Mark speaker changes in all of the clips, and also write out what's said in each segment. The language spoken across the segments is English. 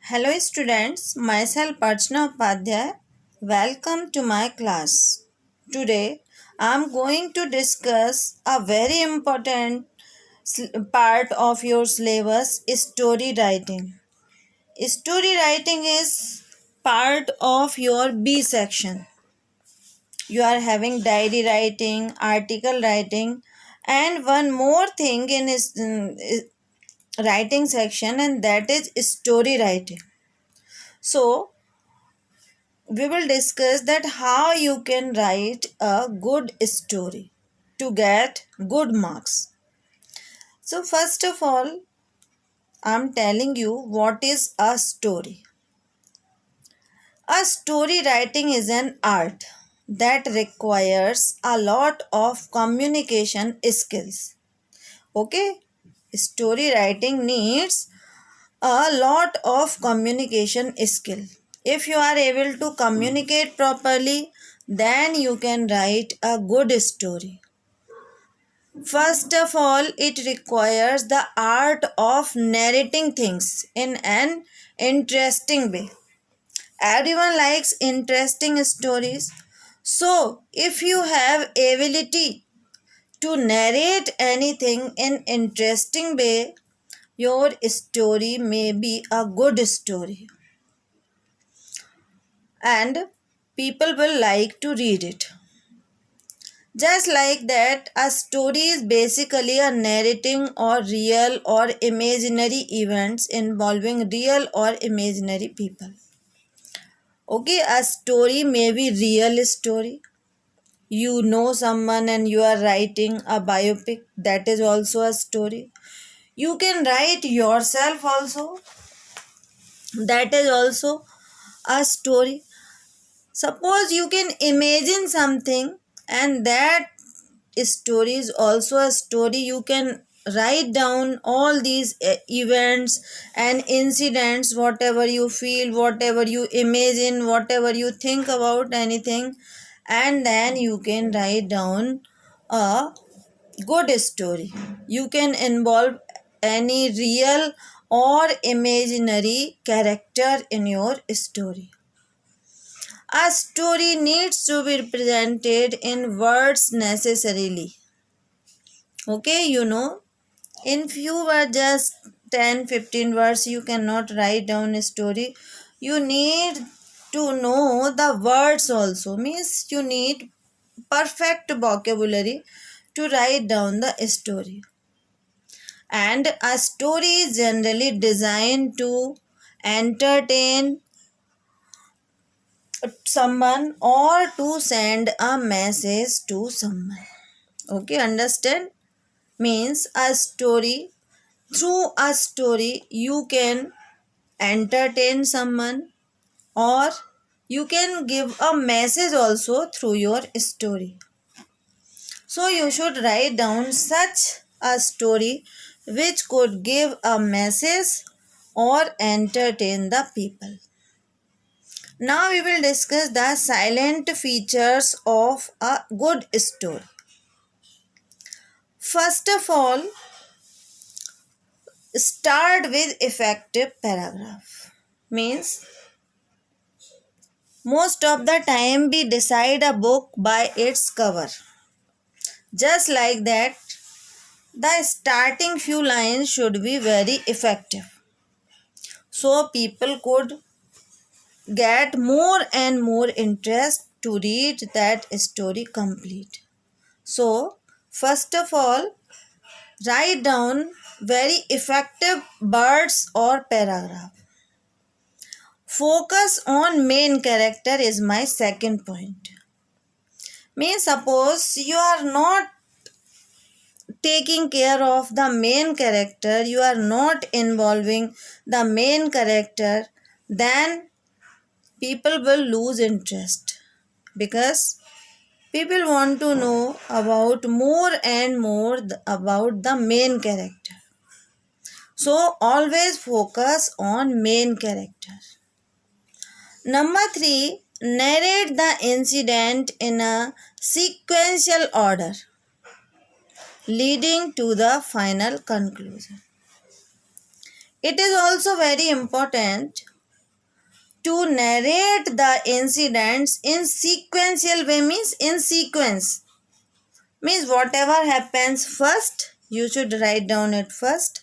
Speaker 1: Hello students, myself Archana Upadhyay. Welcome to my class. Today I am going to discuss a very important part of your syllabus, story writing. Story writing is part of your B section. You are having diary writing, article writing, and one more thing in writing section, and that is story writing. So we will discuss that how you can write a good story to get good marks. So first of all, I'm telling you what is a story. A story writing is an art that requires a lot of communication skills. Okay, story writing needs a lot of communication skill. If you are able to communicate properly, then you can write a good story. First of all, it requires the art of narrating things in an interesting way. Everyone likes interesting stories. So, if you have ability to narrate anything in interesting way, your story may be a good story and people will like to read it. Just like that, a story is basically a narrating or real or imaginary events involving real or imaginary people. Okay, a story may be real story. You know someone and you are writing a biopic, that is also a story. You can write yourself also, that is also a story. Suppose you can imagine something and that story is also a story. You can write down all these events and incidents, whatever you feel, whatever you imagine, whatever you think about anything, and then you can write down a good story. You can involve any real or imaginary character in your story. A story needs to be represented in words necessarily. Okay, in few words, just 10-15 words, you cannot write down a story. You need to know the words also. Means you need perfect vocabulary to write down the story. And a story is generally designed to entertain someone or to send a message to someone. Okay, understand? Means a story, through a story you can entertain someone or you can give a message also through your story. So you should write down such a story which could give a message or entertain the people. Now we will discuss the silent features of a good story. First of all, start with effective paragraph. Means most of the time we decide a book by its cover. Just like that, the starting few lines should be very effective. So people could get more and more interest to read that story complete. So, first of all, write down very effective words or paragraph. Focus on main character is my second point. May suppose you are not taking care of the main character, you are not involving the main character, then people will lose interest because people want to know about more and more about the main character. So always focus on main character. Number 3, narrate the incident in a sequential order leading to the final conclusion. It is also very important to narrate the incidents in sequential way, means in sequence. Means whatever happens first, you should write down it first.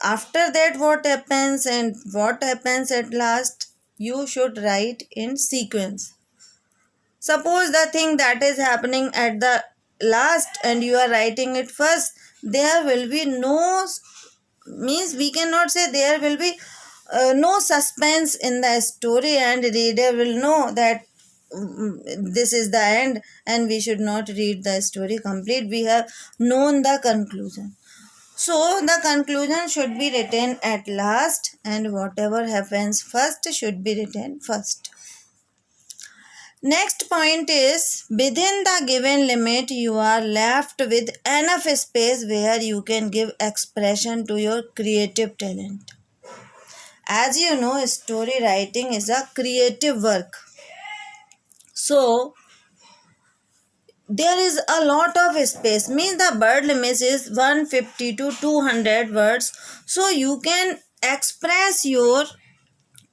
Speaker 1: After that, what happens and what happens at last, you should write in sequence. Suppose the thing that is happening at the last and you are writing it first, there will be no, means we cannot say there will be no suspense in the story and reader will know that this is the end and we should not read the story complete. We have known the conclusion. So the conclusion should be written at last and whatever happens first should be written first. Next point is, within the given limit you are left with enough space where you can give expression to your creative talent. As you know, story writing is a creative work. So there is a lot of space, means the word limit is 150 to 200 words. So you can express your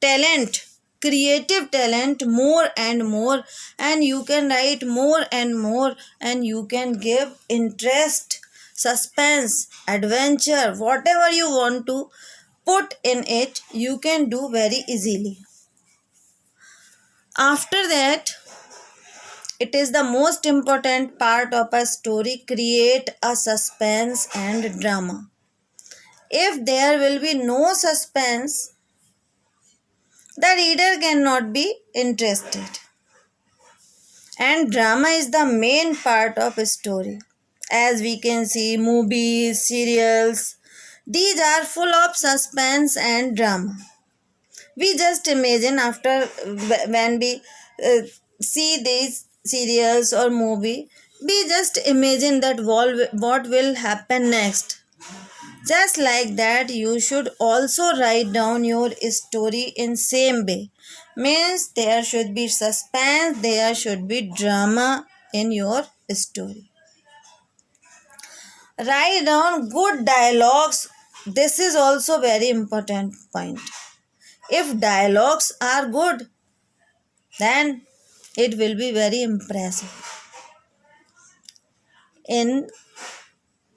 Speaker 1: talent, creative talent more and more, and you can write more and more, and you can give interest, suspense, adventure, whatever you want to put in it, you can do very easily. After that, it is the most important part of a story, create a suspense and drama. If there will be no suspense, the reader cannot be interested. And drama is the main part of a story. As we can see, movies, serials, these are full of suspense and drama. We just imagine after when we see these serials or movie, we just imagine that what will happen next. Just like that, you should also write down your story in same way. Means there should be suspense, there should be drama in your story. Write down good dialogues. This is also very important point. If dialogues are good, then it will be very impressive. In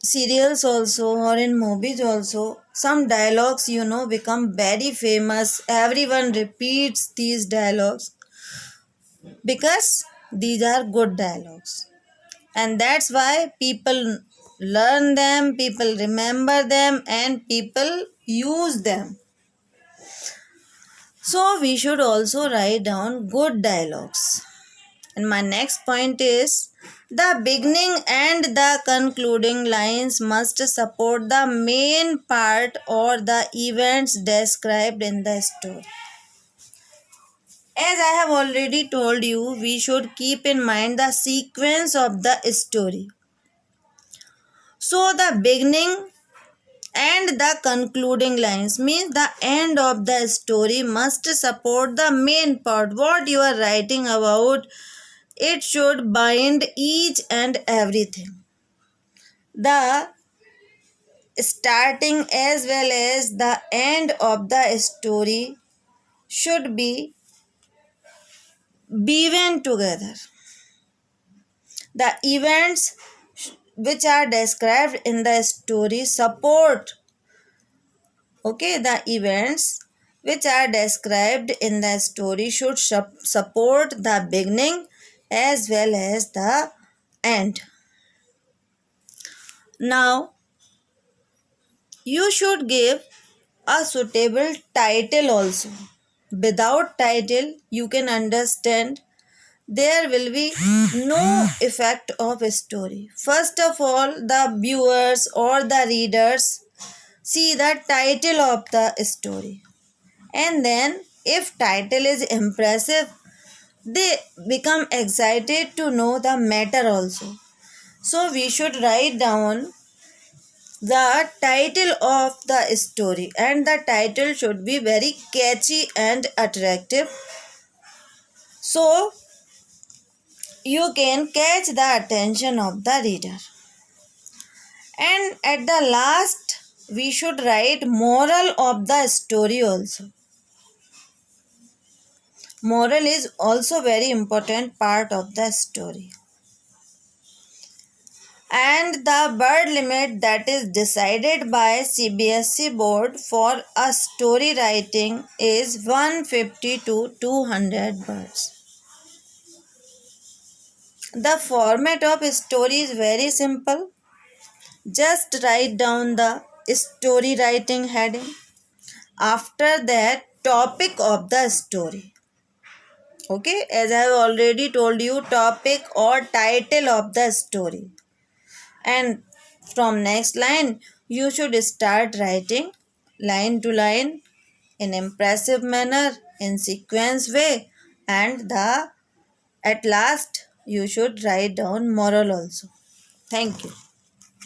Speaker 1: serials also or in movies also, some dialogues become very famous. Everyone repeats these dialogues because these are good dialogues, and that's why people learn them, people remember them, and people use them. So we should also write down good dialogues. And my next point is, the beginning and the concluding lines must support the main part or the events described in the story. As I have already told you, we should keep in mind the sequence of the story. So the beginning and the concluding lines, means the end of the story must support the main part. What you are writing about, it should bind each and everything. The starting as well as the end of the story should be woven together. The events which are described in the story support, the events which are described in the story should support the beginning as well as the end. Now, you should give a suitable title also. Without title, you can understand there will be no effect of a story. First of all, the viewers or the readers see the title of the story. And then if title is impressive, they become excited to know the matter also. So we should write down the title of the story, and the title should be very catchy and attractive, so you can catch the attention of the reader. And at the last, we should write moral of the story also. Moral is also very important part of the story. And the word limit that is decided by CBSE board for a story writing is 150 to 200 words. The format of story is very simple. Just write down the story writing heading. After that, topic of the story. Okay, as I have already told you, topic or title of the story. And from next line, you should start writing line to line in impressive manner, in sequence way, and the at last you should write down moral also. Thank you.